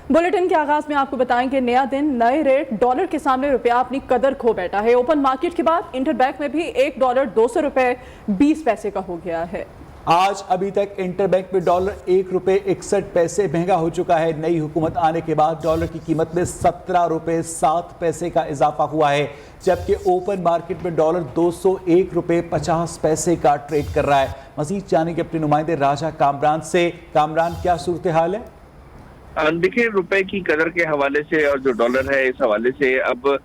Bulletin के आगाज में आपको बताएंगे नया दिन, नए रेट, डॉलर के सामने रुपया अपनी कदर खो बैठा है। ओपन मार्केट के बाद इंटरबैंक में भी $1 $200.20 का हो गया है। आज अभी तक इंटरबैंक में डॉलर $1.61 महंगा हो चुका है। नई हुकूमत आने के बाद डॉलर की कीमत में $17.07 का इजाफा हुआ है, जबकि ओपन मार्केट में डॉलर $201.50 का ट्रेड कर रहा है। मजीद जानेंगे अपने नुमाइंदे राजा कामरान से। कामरान, क्या सूरत हाल है? देखिए, रुपए की कदर के हवाले से और जो डॉलर है इस हवाले से अब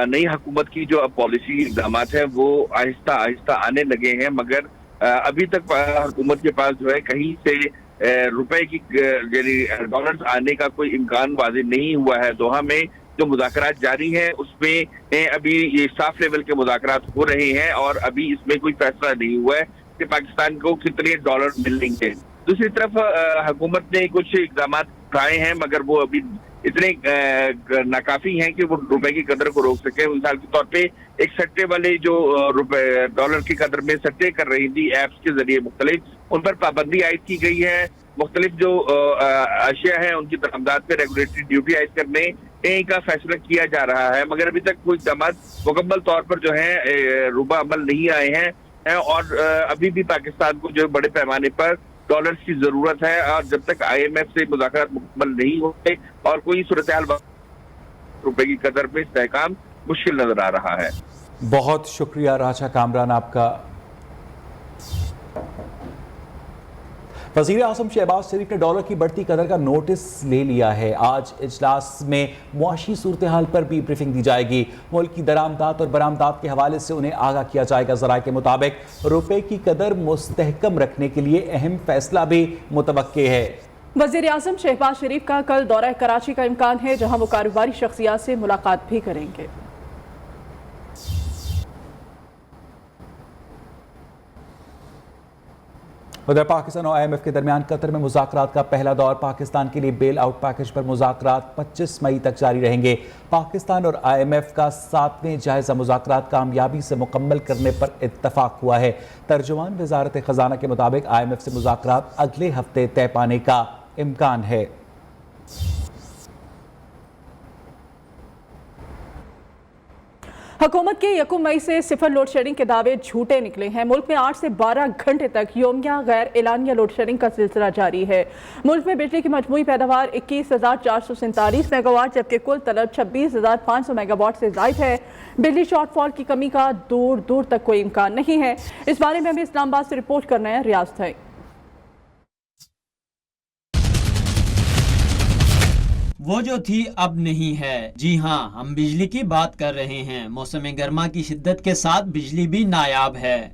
नई हुकूमत की जो अब पॉलिसी इक़दाम है वो आहिस्ता आहिस्ता आने लगे हैं, मगर अभी तक हुकूमत के पास जो है कहीं से रुपए की यानी डॉलर आने का कोई इम्कान वाज़ेह नहीं हुआ है। दोहा में जो मुज़ाकरात जारी हैं उसमें अभी ये साफ लेवल के मुज़ाकरात हो रहे हैं और अभी इसमें कोई फैसला नहीं हुआ है कि पाकिस्तान को कितने डॉलर मिलेंगे। दूसरी तरफ हुकूमत ने कुछ इक़दाम उठाए हैं, मगर वो अभी इतने नाकाफी हैं कि वो रुपए की कदर को रोक सके। मिसाल के तौर पे एक सट्टे वाले जो रुपए डॉलर की कदर में सट्टे कर रही थी ऐप्स के जरिए मुख्तलिफ, उन पर पाबंदी आयद की गई है। मुख्तलिफ जो अशिया है उनकी दरामदात पे रेगुलेटरी ड्यूटी आयद करने का फैसला किया जा रहा है, मगर अभी तक कोई इक़दाम मुकम्मल तौर पर जो है रुबा अमल नहीं आए हैं और अभी भी पाकिस्तान को जो बड़े पैमाने पर डॉलर्स की जरूरत है और जब तक IMF से मुज़ाकरात मुकम्मल नहीं होते और कोई सूरत हाल रुपए की कदर में इस्तेहकाम मुश्किल नजर आ रहा है। बहुत शुक्रिया राजा कामरान आपका। वज़ीर आज़म शहबाज शरीफ ने डॉलर की बढ़ती कदर का नोटिस ले लिया है। आज इजलास में मुआशी सूरत हाल पर भी ब्रीफिंग दी जाएगी। मुल्क की दरामदात और बरामदात के हवाले से उन्हें आगाह किया जाएगा। ज़राए के मुताबिक रुपए की कदर मुस्तहकम रखने के लिए अहम फैसला भी मुतवक्के है। वज़ीर आज़म शहबाज शरीफ का कल दौरा कराची का इम्कान है, जहां वो कारोबारी शख्सियात से मुलाकात भी करेंगे। उधर पाकिस्तान और IMF के दरमियान कतर में मुज़ाकरात का पहला दौर। पाकिस्तान के लिए बेल आउट पैकेज पर मुज़ाकरात 25 मई तक जारी रहेंगे। पाकिस्तान और IMF का 7वें जायज़ा मुज़ाकरात कामयाबी से मुकम्मल करने पर इत्तफाक हुआ है। तर्जुमान वज़ारत ख़जाना के मुताबिक IMF से मुज़ाकरात अगले हफ्ते तय पाने का इम्कान है। हुकूमत के 1 मई से 0 लोड शेडिंग के दावे झूठे निकले हैं। मुल्क में 8 से 12 घंटे तक योमिया गैर एलानिया लोड शेडिंग का सिलसिला जारी है। मुल्क में बिजली की मजमूई पैदावार 21,447 मेगावाट, जबकि कुल तलब 26,500 मेगावाट से ज़ायद है। बिजली शॉर्टफॉल की कमी का दूर दूर तक कोई इम्कान नहीं है। इस बारे में हमें इस्लामाबाद से रिपोर्ट करना है रियाज था। वो जो थी अब नहीं है। जी हाँ, हम बिजली की बात कर रहे हैं। मौसम गर्मा की शिद्दत के साथ बिजली भी नायाब है।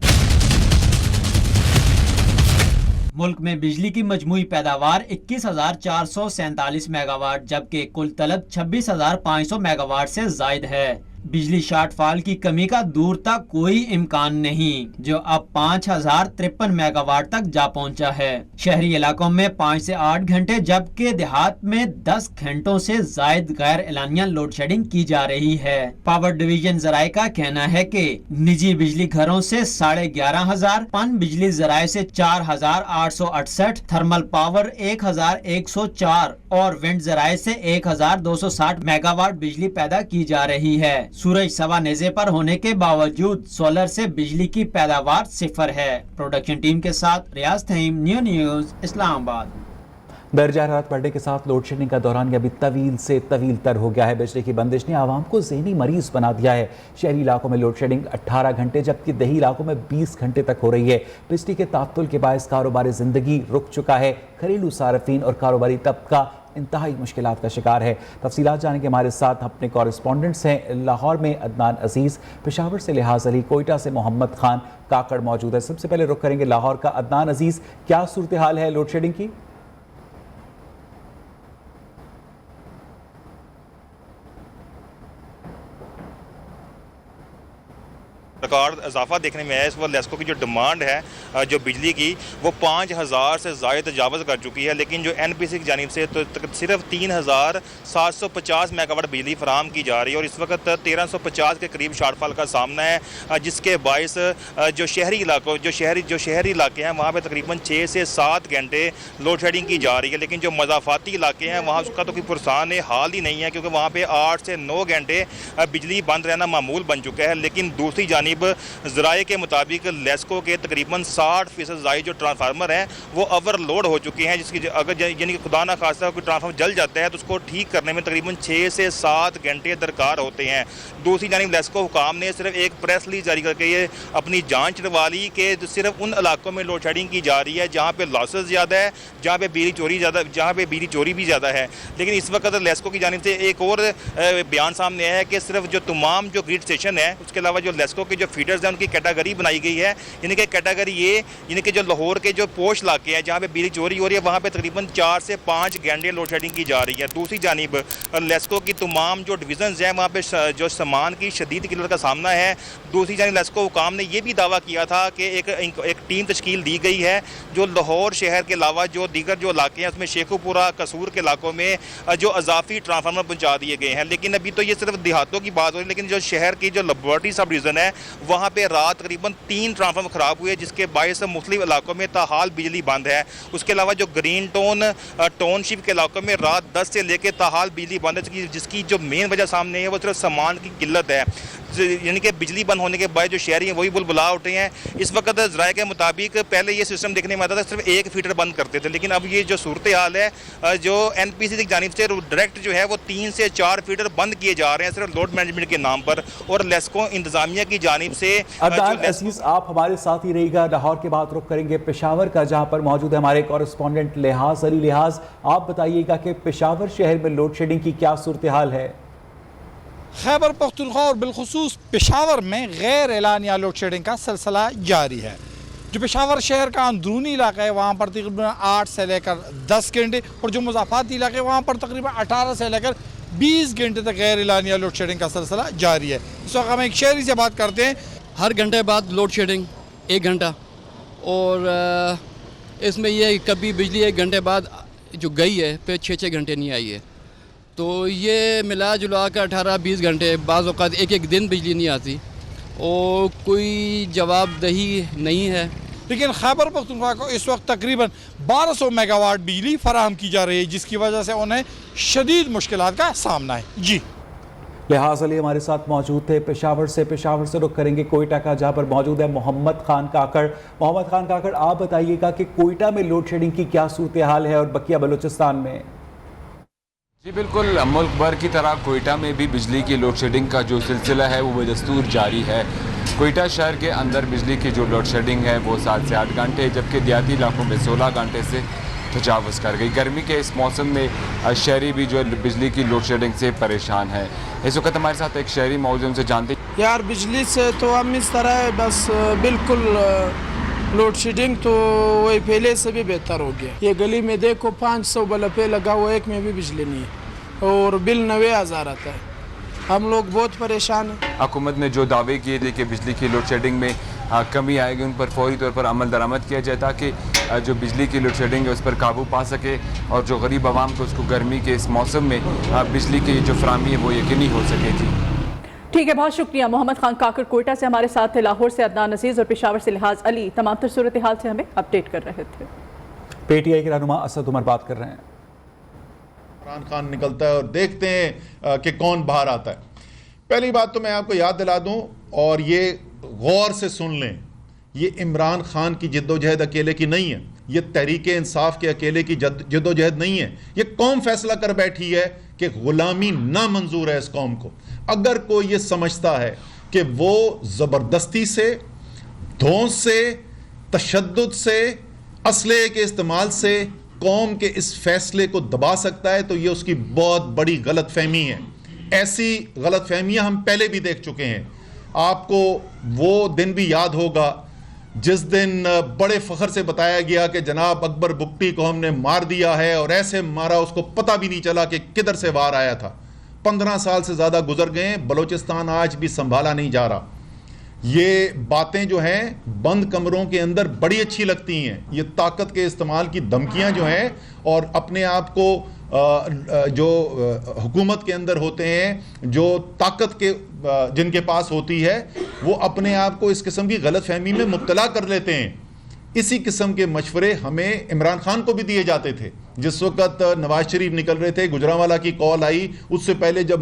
मुल्क में बिजली की मजमूई पैदावार 21,447 मेगावाट, जबकि कुल तलब 26,500 मेगावाट से जायद है। बिजली शॉर्टफॉल की कमी का दूर तक कोई इम्कान नहीं, जो अब 5,053 मेगावाट तक जा पहुंचा है। शहरी इलाकों में 5 से 8 घंटे, जबकि देहात में 10 घंटों से जायद गैर एलानिया लोड शेडिंग की जा रही है। पावर डिवीजन जराये का कहना है कि निजी बिजली घरों से 11,500, पन बिजली जराये से 4,868, थर्मल पावर 1,104 और विंड जराये से 1,260 मेगावाट बिजली पैदा की जा रही है। सूरज सवा नेज़े पर होने के बावजूद सोलर से बिजली की पैदावार 0 है। प्रोडक्शन टीम के साथ रियाज तहीम, न्यू न्यूज़, इस्लामाबाद। दर्जा हरारत बढ़ने के साथ लोड शेडिंग का दौरान अभी तवील से तवील तर हो गया है। बिजली की बंदिश ने आवाम को ज़हनी मरीज बना दिया है। शहरी इलाकों में लोड शेडिंग 18 घंटे, जबकि देही इलाकों में 20 घंटे तक हो रही है। बिजली के तात्तुल के बायस कारोबारी ज़िंदगी रुक चुका है। घरेलू सार्फिन और कारोबारी तबका इंतहाई मुश्किलात का शिकार है। तफसीलात जाने के हमारे साथ अपने कॉरेस्पॉन्डेंट्स हैं। लाहौर में अदनान अजीज़, पेशावर से लिहाज अली, कोयटा से मोहम्मद खान काकड़ मौजूद है। सबसे पहले रुख करेंगे लाहौर का। अदनान अजीज़, क्या सूरत हाल है लोड शेडिंग की? रिकॉर्ड इजाफा देखने में आया। इस वक्त लेस्को की जो डिमांड है जो बिजली की वो 5000 से ज़ायद तजावज़ कर चुकी है, लेकिन जो NPC की जानिब से तो सिर्फ 3750 मेगावाट बिजली फराहम की जा रही है और इस वक्त 1350 के करीब शॉर्टफॉल का सामना है, जिसके बायस जो शहरी इलाकों जो शहरी इलाके हैं वहाँ पर तकरीबन 6 से 7 घंटे लोड शेडिंग की जा रही है, लेकिन जो मज़ाफ़ाती इलाके हैं वहाँ उसका तो कोई पुरसान हाल ही नहीं है, क्योंकि वहाँ पर 8 से 9 घंटे बिजली बंद रहना मामूल बन चुका है। लेकिन दूसरी जानिब ज़राए के मुताबिक लेस्को के तकरीबन 60% ज़ायद जो ट्रांसफार्मर हैं वो ओवरलोड हो चुके हैं, जिसकी अगर यानी कि खुदा ना खास्ता कोई ट्रांसफार्मर जल जाता है तो उसको ठीक करने में तकरीबन 6 से 7 घंटे दरकार होते हैं। दूसरी जानिब लेस्को हुकाम ने सिर्फ एक प्रेस रिलीज जारी करके ये अपनी जांच करवा ली कि सिर्फ उन इलाकों में लोड शेडिंग की जा रही है जहाँ पे लॉसेस ज़्यादा है, जहाँ पे बिजली चोरी भी ज़्यादा है। लेकिन इस वक्त लेस्को की जानिब से एक और बयान सामने आया है कि सिर्फ जो तमाम जो ग्रिड स्टेशन है उसके अलावा जो लेस्को के जो फीडर्स हैं उनकी कैटेगरी बनाई गई है, यानी कि कैटेगरी ये यानी कि जो लाहौर के जो पोश इलाके हैं जहाँ पे बिजली चोरी हो रही है वहाँ पे तकरीबन 4 से 5 घंटे लोड शेडिंग की जा रही है। दूसरी जानिब लेस्को की तमाम जो डिवीजन्स हैं वहाँ पे जो सामान की शदीद किल्लत का सामना है। दूसरी जानिब लेस्को हुकाम ने यह भी दावा किया था कि एक टीम तश्कील दी गई है जो लाहौर शहर के अलावा जो दीगर जो इलाके हैं उसमें शेखुपुरा कसूर के इलाकों में जो अजाफी ट्रांसफार्मर पहुँचा दिए गए हैं। लेकिन अभी तो ये सिर्फ देहातों की बात हो रही है, लेकिन जो शहर की जो लेबॉर्ट्री सब डिवीज़न है वहाँ पे रात तकरीबन 3 ट्रांसफार्मर ख़राब हुए, जिसके बायस मुख्तलिफ इलाकों में ताहाल बिजली बंद है। उसके अलावा जो ग्रीन टाउनशिप के इलाकों में रात 10 से लेकर ताहाल बिजली बंद है, जिसकी जो मेन वजह सामने है वो सिर्फ सामान की किल्लत है, यानी कि बिजली बंद होने के बाद जो शहरी हैं वही बुलबुला उठे हैं। इस वक्त ज़राए के मुताबिक पहले ये सिस्टम देखने में आता था सिर्फ एक फीडर बंद करते थे, लेकिन अब ये जो सूरत हाल है जो NPC की जानिब से डायरेक्ट जो है वो 3 से 4 फीडर बंद किए जा रहे हैं सिर्फ लोड मैनेजमेंट के नाम पर। और लेस्को इंतजामिया की जानिब से अदनान अजीज आप हमारे साथ ही रहिएगा। लाहौर के बाद रुख करेंगे पेशावर का, जहां पर मौजूद है हमारे कॉरेस्पॉन्डेंट लिहाज अली। लिहाज, आप बताइएगा कि पेशावर शहर में लोड शेडिंग की क्या सूरत हाल है? खैबर पख्तूनख्वा और बिलखुसूस पेशावर में गैर एलानिया लोड शेडिंग का सिलसिला जारी है। जो पेशावर शहर का अंदरूनी इलाका है वहाँ पर तकरीबन 8 से लेकर 10 घंटे और जो मुज़ाफ़ाती इलाके वहाँ पर तकरीबन 18 से लेकर 20 घंटे तक गैर एलानिया लोड शेडिंग का सिलसिला जारी है। इस वक्त हम एक शहरी से बात करते हैं। हर घंटे बाद लोड शेडिंग 1 घंटा, और इसमें ये कभी बिजली 1 घंटे बाद जो गई है फिर 6 घंटे नहीं आई है, तो ये मिला जुला कर 18-20 घंटे, बाज़ औक़ात एक दिन बिजली नहीं आती और कोई जवाबदही नहीं है। लेकिन खैबर पख्तूनख्वा को इस वक्त तकरीबन 1200 मेगावाट बिजली फराहम की जा रही है, जिसकी वजह से उन्हें शदीद मुश्किलात का सामना है। जी लिहाज अली हमारे साथ मौजूद थे। पेशावर से रुख करेंगे कोयटा का, जहां पर मौजूद है मोहम्मद खान काकड़। मोहम्मद खान काकड़, आप बताइएगा कि कोयटा में लोड शेडिंग की क्या सूरत हाल है और बकिया बलूचिस्तान में? जी बिल्कुल, मुल्क भर की तरह कोयटा में भी बिजली की लोड शेडिंग का जो सिलसिला है वो बदस्तूर जारी है। कोयटा शहर के अंदर बिजली की जो लोड शेडिंग है वो 7 से 8 घंटे, जबकि देहाती इलाकों में 16 घंटे से तजावज़ कर गई। गर्मी के इस मौसम में शहरी भी जो बिजली की लोड शेडिंग से परेशान है। इस वक्त हमारे साथ एक शहरी मौजूद, उनसे जानते यार बिजली से तो हम इस तरह है, बस बिल्कुल लोड शेडिंग तो वही पहले से भी बेहतर हो गया। ये गली में देखो 500 बल्ब लगा हुआ, एक में भी बिजली नहीं है और बिल 90,000 आता है। हम लोग बहुत परेशान हैं। हुकूमत ने जो दावे किए थे कि बिजली की लोड शेडिंग में कमी आएगी, उन पर फौरी तौर पर अमल दरामद किया जाए ताकि जो बिजली की लोड शेडिंग है उस पर काबू पा सके और जो गरीब आवाम को उसको गर्मी के इस मौसम में बिजली की जो फराहमी है वो यकीनी हो सके। थी ठीक है, बहुत शुक्रिया। मोहम्मद खान काकड़ कोयटा से हमारे साथ थे, लाहौर से अदनान अजीज और पेशावर से लिहाज अली तमाम तर सूरत हाल से हमें अपडेट कर रहे थे। PTI के रहनुमा असद उमर बात कर रहे हैं। इमरान खान निकलता है और देखते हैं कि कौन बाहर आता है। पहली बात तो मैं आपको याद दिला दूं और ये गौर से सुन लें, ये इमरान खान की जद्दोजहद अकेले की नहीं है, ये तहरीक इंसाफ के अकेले की जद्दोजहद नहीं है। ये कौम फैसला कर बैठी है कि गुलामी ना मंजूर है इस कौम को। अगर कोई ये समझता है कि वो ज़बरदस्ती से, धौंस से, तशद्दुद से, असले के इस्तेमाल से कौम के इस फैसले को दबा सकता है तो ये उसकी बहुत बड़ी गलत फहमी है। ऐसी गलत फहमियाँ हम पहले भी देख चुके हैं। आपको वो दिन भी याद होगा जिस दिन बड़े फ़ख्र से बताया गया कि जनाब अकबर बुगटी को हमने मार दिया है और ऐसे मारा उसको पता भी नहीं चला कि किधर से वार आया था। 15 साल से ज़्यादा गुजर गए, बलूचिस्तान आज भी संभाला नहीं जा रहा। یہ باتیں جو ہیں بند کمروں کے اندر بڑی اچھی لگتی ہیں. یہ طاقت کے استعمال کی دھمکیاں جو ہیں اور اپنے آپ کو جو حکومت کے اندر ہوتے ہیں, جو طاقت کے جن کے پاس ہوتی ہے, وہ اپنے آپ کو اس قسم کی غلط فہمی میں مبتلا کر لیتے ہیں. اسی قسم کے مشورے ہمیں عمران خان کو بھی دیے جاتے تھے. جس وقت نواز شریف نکل رہے تھے, گجرانوالہ کی کال آئی, اس سے پہلے جب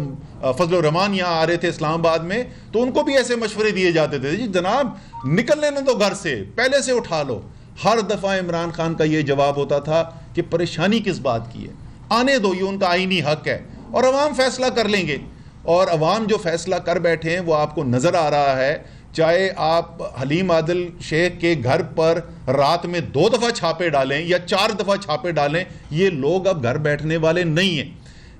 فضل الرحمان یہاں آ رہے تھے اسلام آباد میں, تو ان کو بھی ایسے مشورے دیے جاتے تھے, جی جناب نکلنے نہ دو گھر سے, پہلے سے اٹھا لو. ہر دفعہ عمران خان کا یہ جواب ہوتا تھا کہ پریشانی کس بات کی ہے, آنے دو, یہ ان کا آئینی حق ہے اور عوام فیصلہ کر لیں گے. اور عوام جو فیصلہ کر بیٹھے ہیں وہ آپ کو نظر آ رہا ہے. چاہے آپ حلیم عادل شیخ کے گھر پر رات میں 2 دفعہ چھاپے ڈالیں یا 4 دفعہ چھاپے ڈالیں, یہ لوگ اب گھر بیٹھنے والے نہیں ہیں.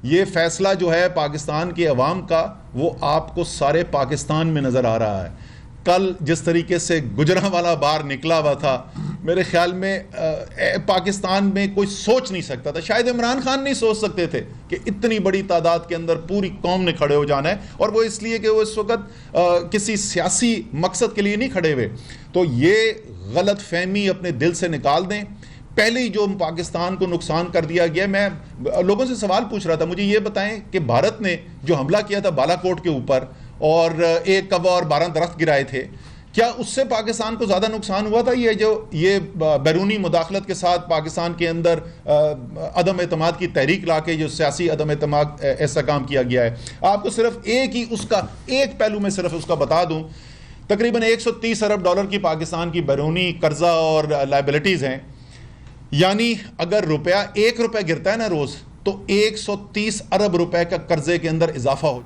یہ فیصلہ جو ہے پاکستان کے عوام کا, وہ آپ کو سارے پاکستان میں نظر آ رہا ہے. کل جس طریقے سے گجرانوالہ باہر نکلا ہوا تھا, میرے خیال میں پاکستان میں کوئی سوچ نہیں سکتا تھا, شاید عمران خان نہیں سوچ سکتے تھے کہ اتنی بڑی تعداد کے اندر پوری قوم نے کھڑے ہو جانا ہے, اور وہ اس لیے کہ وہ اس وقت کسی سیاسی مقصد کے لیے نہیں کھڑے ہوئے. تو یہ غلط فہمی اپنے دل سے نکال دیں. پہلے ہی جو پاکستان کو نقصان کر دیا گیا, میں لوگوں سے سوال پوچھ رہا تھا, مجھے یہ بتائیں کہ بھارت نے جو حملہ کیا تھا بالا کوٹ کے اوپر اور 1 کعبہ اور 12 درخت گرائے تھے, کیا اس سے پاکستان کو زیادہ نقصان ہوا تھا؟ یہ بیرونی مداخلت کے ساتھ پاکستان کے اندر عدم اعتماد کی تحریک لا کے جو سیاسی عدم اعتماد ایسا کام کیا گیا ہے. آپ کو صرف ایک پہلو میں صرف اس کا بتا دوں, تقریباً 130 ارب ڈالر کی پاکستان کی بیرونی قرضہ اور لائبلٹیز ہیں. یعنی اگر روپیہ 1 روپے گرتا ہے نا روز, تو 130 ارب روپے کا قرضے کے اندر اضافہ ہو.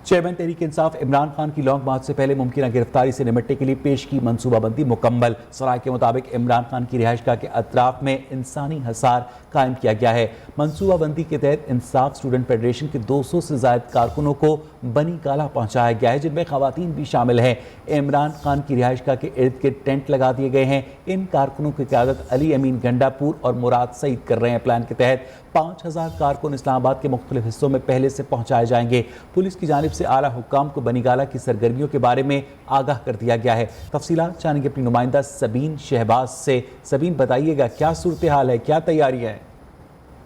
چیئرمین تحریک انصاف عمران خان کی لانگ مارچ سے پہلے ممکنہ گرفتاری سے نمٹنے کے لیے پیش کی منصوبہ بندی مکمل. سرائے کے مطابق عمران خان کی رہائش گاہ کے اطراف میں انسانی حصار قائم کیا گیا ہے. منصوبہ بندی کے تحت انصاف اسٹوڈنٹ فیڈریشن کے 200 سے زائد کارکنوں کو بنی گالہ پہنچایا گیا ہے, جن میں خواتین بھی شامل ہیں. عمران خان کی رہائش گاہ کے ارد گرد ٹینٹ لگا دیے گئے ہیں. ان کارکنوں کی قیادت علی امین گنڈا پور اور مراد سعید کر رہے ہیں. پلان کے تحت 5000 کارکن اسلام آباد کے مختلف حصوں میں پہلے سے پہنچائے جائیں گے. پولیس کی جانب سے اعلیٰ حکام کو بنی گالہ کی سرگرمیوں کے بارے میں آگاہ کر دیا گیا ہے. تفصیلات جانیں گے اپنی نمائندہ سبین شہباز سے. سبین, بتائیے گا کیا صورتحال ہے, کیا تیاری ہے؟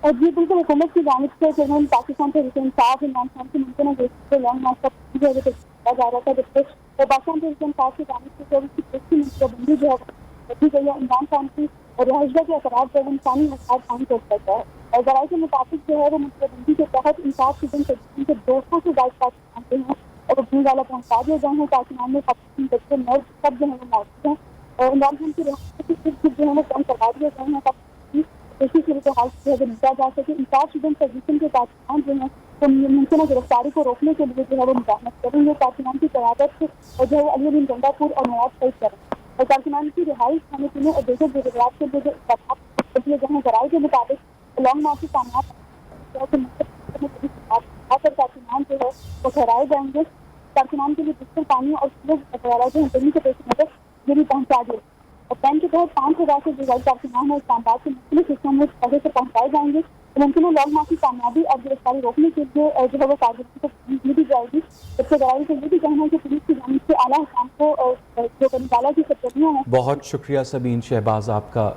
جی بالکل, حکومت کی جانب سے چیئرمین پاکستان تحریک انصاف عمران خان کی ممکنہ گرفتاری لانگ مارچ کا کیا جا رہا تھا, جبکہ پاکستان تحریک انصاف کی جانب سے اس کی پیشی منصوبہ بندی جو ہے کی گئی ہے. عمران خان کی رہائش گاہ کے اثرات پر انسانی حصار قائم کر سکتا ہے. اور ذرائع کے مطابق جو ہے وہ منصوبہ بندی کے تحت انصاف اسٹوڈنٹ فیڈریشن کے 200 سے زائد کارکن آتے ہیں اور بنی گالہ پہنچا دیے گئے ہیں. کارکنان میں پاکستان بچے مرد سب جو ہے وہ موجود ہیں. اور عمران خان کی رہائش کے جو ہے وہ کم کروا دیے گئے ہیں تاکہ اسی صورتحال سے جو ہے نمٹا جا سکے. انصاف اسٹوڈنٹ فیڈریشن کے کارکنان جو ہیں وہ ممکنہ گرفتاری کو روکنے کے لیے جو ہے وہ مزاحمت کریں گے. کارکنان کی قیادت جو ہے علی امین گنڈا پور اور مراد سعید کریں گے. اور کارکنان کی رہائش کھانے پینے اور دیگر ضروریات کے لیے جو اقدامات کیے گئے ہیں ذرائع کے مطابق لانگ مارچ کی کامیاب کارکنان جو ہے وہ ٹھہرائے جائیں گے. کارکنان کے لیے بستر, پانی اور وغیرہ جو ہیں کے پیش نظر یہ بھی پہنچا دیں. اور پین کے تحت 5000 سے زائد کارکنان ہیں اسلام آباد کے مختلف حصوں میں پہلے سے پہنچائے جائیں گے. ممکنہ لانگ مارچ کی کامیابی اور گرفتاری روکنے کے لیے جو ہے وہ کارروائی کو دی بھی جائے گی. جبکہ ذرائع سے یہ بھی کہنا ہے کہ پولیس کی جانب سے اعلیٰ حکام کو جو بنی گالہ کی سرگرمیاں ہیں. بہت شکریہ سبین شہباز آپ کا.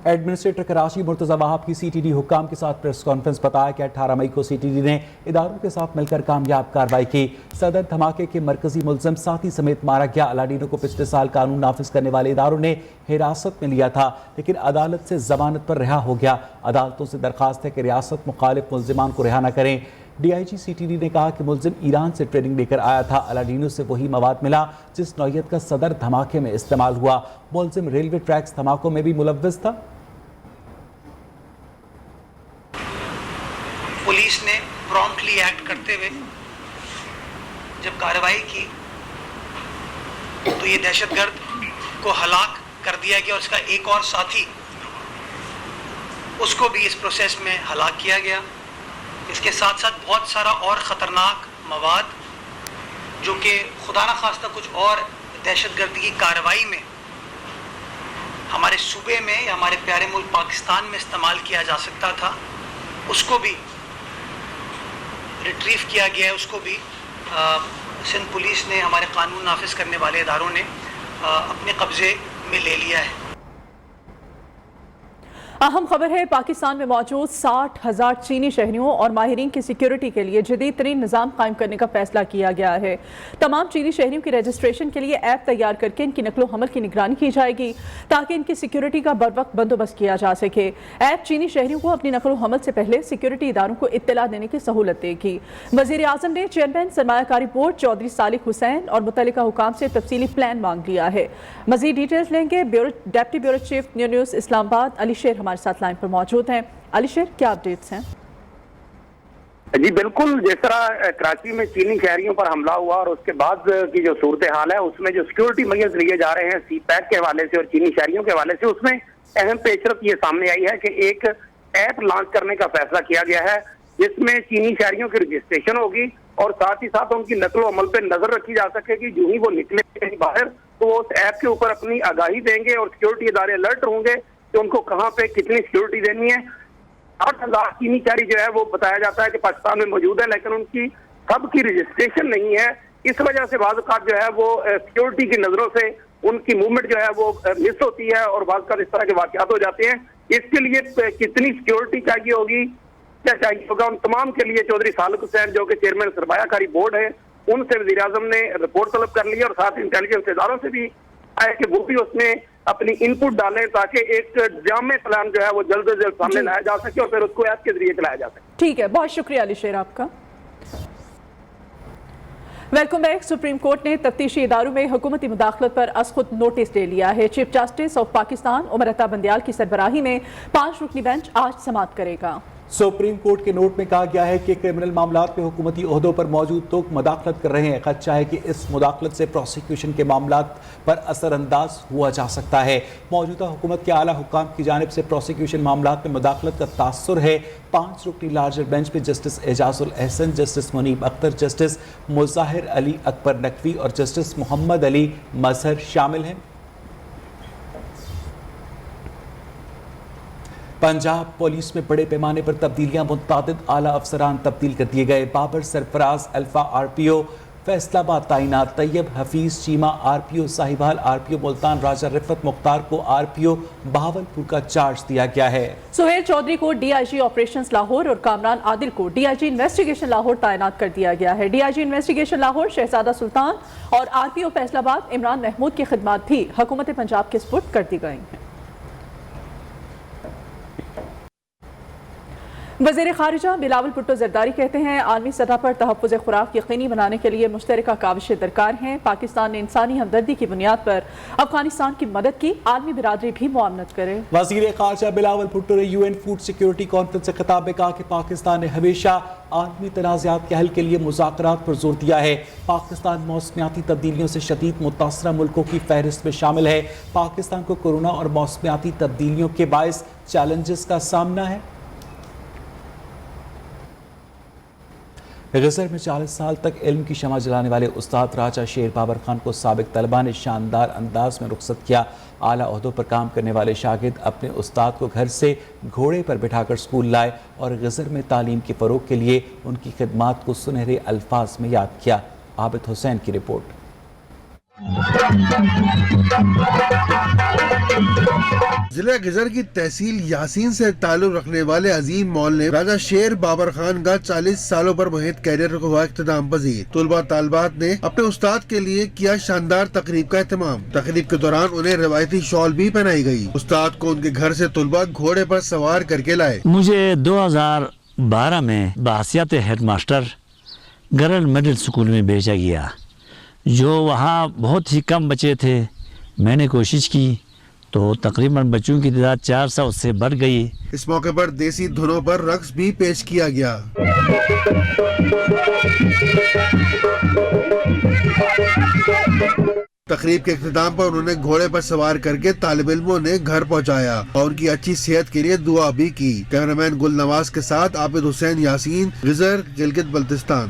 ایڈمنسٹریٹر کراچی مرتضی وہاب کی سی ٹی ڈی حکام کے ساتھ پریس کانفرنس. بتایا کہ 18 مئی کو سی ٹی ڈی نے اداروں کے ساتھ مل کر کامیاب کارروائی کی. صدر دھماکے کے مرکزی ملزم ساتھی سمیت مارا گیا. الاڈینو کو پچھلے سال قانون نافذ کرنے والے اداروں نے حراست میں لیا تھا, لیکن عدالت سے ضمانت پر رہا ہو گیا. عدالتوں سے درخواست ہے کہ ریاست مخالف ملزمان کو رہا نہ کریں. D I G C T D نے کہا کہ ملزم ایران سے ٹریننگ لے کر آیا تھا. الاڈینو سے وہی مواد ملا جس نوعیت کا صدر دھماکے میں استعمال ہوا. ملزم ریلوے ٹریکس دھماکوں میں بھی ملوث تھا. پولیس نے پرومپٹلی ایکٹ کرتے ہوئے جب کارروائی کی تو یہ دہشت گرد کو ہلاک کر دیا گیا اور اس کا ایک اور ساتھی اس کو بھی اس پروسیس میں ہلاک کیا گیا. اس کے ساتھ ساتھ بہت سارا اور خطرناک مواد جو کہ خدا نخواستہ کچھ اور دہشت گردی کی کارروائی میں ہمارے صوبے میں یا ہمارے پیارے ملک پاکستان میں استعمال کیا جا سکتا تھا, اس کو بھی ریٹریو کیا گیا ہے, اس کو بھی सिंध पुलिस ने, हमारे कानून नाफिज करने वाले इदारों ने अपने कब्जे में ले लिया है। अहम खबर है, पाकिस्तान में मौजूद 60,000 चीनी शहरियों और माहिरीन की सिक्योरिटी के लिए जदीद तरीन निज़ाम कायम करने का फैसला किया गया है। तमाम चीनी शहरियों की रजिस्ट्रेशन के लिए ऐप तैयार करके इनकी नकलो हमल की निगरानी की जाएगी ताकि इनकी सिक्योरिटी का बर वक्त बंदोबस्त किया जा सके। ऐप चीनी शहरियों को अपनी नकलो हमल से पहले सिक्योरिटी इदारों को इत्तला देने की सहूलत देगी। वज़ीर आज़म ने चेयरमैन सरमायाकारी बोर्ड चौधरी सालिक हुसैन और मुतल्लिका हुकाम से तफसीली प्लान मांग लिया है। मज़ीद डिटेल्स लेंगे deputy bureau chief news Islamabad Ali शेर हमारे साथ लाइन पर मौजूद हैं। अली शेर, क्या अपडेट्स हैं? जी बिल्कुल, जिस तरह कराची में चीनी शहरियों पर हमला हुआ और उसके बाद की जो सूरत हाल है उसमें जो सिक्योरिटी मेजर्स लिए जा रहे हैं सी पैक के हवाले से और चीनी शहरियों के हवाले से, उसमें अहम पेशरफ ये सामने आई है कि एक ऐप लॉन्च करने का फैसला किया गया है जिसमें चीनी शहरियों की रजिस्ट्रेशन होगी और साथ ही साथ उनकी नकलो अमल पर नजर रखी जा सकेगी। जो ही वो निकले कहीं बाहर तो वो उस ऐप के ऊपर अपनी आगाही देंगे और सिक्योरिटी इदारे अलर्ट होंगे कि उनको कहाँ पे कितनी सिक्योरिटी देनी है। 8,000 चीनी शहरी जो है वो बताया जाता है कि पाकिस्तान में मौजूद है, लेकिन उनकी सब की रजिस्ट्रेशन नहीं है। इस वजह से बाज़ औक़ात जो है वो सिक्योरिटी की नज़रों से उनकी मूवमेंट जो है वो मिस होती है और बाज़ औक़ात इस तरह के वाक़यात हो जाते हैं। इसके लिए कितनी सिक्योरिटी चाहिए होगी, क्या चाहिए होगा, उन तमाम के लिए चौधरी सालिक हुसैन जो कि चेयरमैन सरमायाकारी बोर्ड है उनसे वज़ीर आज़म ने रिपोर्ट तलब कर ली और साथ इंटेलिजेंस इदारों से भी आया कि वो भी उसमें अपनी इनपुट डालें ताकि एक जामे प्लान जो है वो जल्द से जल्द सामने लाया जा सके और फिर उसको ऐप के जरिए चलाया जा सके। ठीक है, बहुत शुक्रिया अली शेर आपका। Welcome back. सुप्रीम कोर्ट ने तफ्तीशी इदारों में हुकूमती मुदाखलत पर अज खुद नोटिस ले लिया है। Chief justice of Pakistan Umar Ata Bandial की सरबराही में 5 रुकनी बेंच आज समाअत करेगा। सुप्रीम कोर्ट के नोट में कहा गया है कि क्रिमिनल मामलात में हुकूमती ओहदों पर मौजूद लोग मुदाखलत कर रहे हैं। खदशा है कि इस मुदाखलत से प्रोसिक्यूशन के मामलात पर असरअंदाज हुआ जा सकता है। मौजूदा हुकूमत के आला हुक्काम की जानिब से प्रोसिक्यूशन मामलात में मुदाखलत का तासुर है। 5 रुकनी लार्जर बेंच में justice Ijazul Ahsan, justice Munib Akhtar, justice Mazahir Ali Akbar Naqvi और जस्टिस मोहम्मद अली मजहर शामिल हैं। पंजाब पुलिस में बड़े पैमाने पर तब्दीलियां, मुतअद्दिद आला अफसरान तब्दील कर दिए गए। बाबर सरफराज अल्फा RPO फैसलाबाद तैनात, तैयब हफीज चीमा RPO साहिवाल, RPO मुल्तान राजा रिफत मुख्तार को RPO बहावलपुर का चार्ज दिया गया है। सुहेल चौधरी को DIG ऑपरेशंस लाहौर और कामरान आदिल को DIG इन्वेस्टिगेशन लाहौर तैनात कर दिया गया है। DIG इन्वेस्टिगेशन लाहौर शहजादा सुल्तान और RPO फैसलाबाद इमरान महमूद की खिदमात भी हुकूमत पंजाब के सुपुर्द कर दी गई हैं। वज़ीर ख़ारिजा बिलावल भुट्टो ज़रदारी कहते हैं आलमी सतह पर तहफ़्फ़ुज़ खुराक यकीनी बनाने के लिए मुश्तरका काविशें दरकार हैं। पाकिस्तान ने इंसानी हमदर्दी की बुनियाद पर अफगानिस्तान की मदद की, आलमी बिरादरी भी मुआवनत करे। वज़ीर ख़ारिजा बिलावल भुट्टो ने UN फूड सिक्योरिटी कॉन्फ्रेंस से खिताब में कहा कि पाकिस्तान ने हमेशा आलमी तनाज़ात के हल के लिए मुज़ाकरात पर जोर दिया है। पाकिस्तान मौसमियाती तब्दीलियों से शदीद मुतासरा मुल्कों की फहरिस्त में शामिल है। पाकिस्तान को कोरोना और मौसमियाती तब्दीलियों के बायस चैलेंजेस का सामना है। गज़र में 40 साल तक इल्म की शमा जलाने वाले उस्ताद राजा शेर बाबर खान को साबिक तलबा ने शानदार अंदाज में रुखसत किया। आला ओहदों पर काम करने वाले शागिर्द अपने उस्ताद को घर से घोड़े पर बिठाकर स्कूल लाए और गज़र में तालीम के फ़रोग़ के लिए उनकी खिदमात को सुनहरे अल्फाज में याद किया। आबिद हुसैन की रिपोर्ट। जिला गजर की तहसील यासीन से ताल्लुक रखने वाले अजीम मौल ने राजा शेर बाबर खान का 40 सालों पर मुहित कैरियर को हुआ इख्तिताम पजीर। तलबा तालबात ने अपने उस्ताद के लिए किया शानदार तकरीब का एहतमाम। तकरीब के दौरान उन्हें रवायती शॉल भी पहनाई गई। उस्ताद को उनके घर से तलबा घोड़े पर सवार करके लाए। मुझे 2012 में बहसियत हेड मास्टर गरल मिडिल स्कूल में भेजा गया, जो वहाँ बहुत ही कम बच्चे थे। मैंने कोशिश की तो तकरीबन बच्चों की तादाद 400 से बढ़ गई। इस मौके पर देसी धुनों पर रक्स भी पेश किया गया। तकरीब के इख्तिताम पर उन्होंने घोड़े पर सवार करके तालिब इल्मों ने घर पहुंचाया और उनकी अच्छी सेहत के लिए दुआ भी की। कैमरामैन गुल नवाज के साथ आबिद हुसैन यासीन, गजर, गिलगित बल्तिस्तान।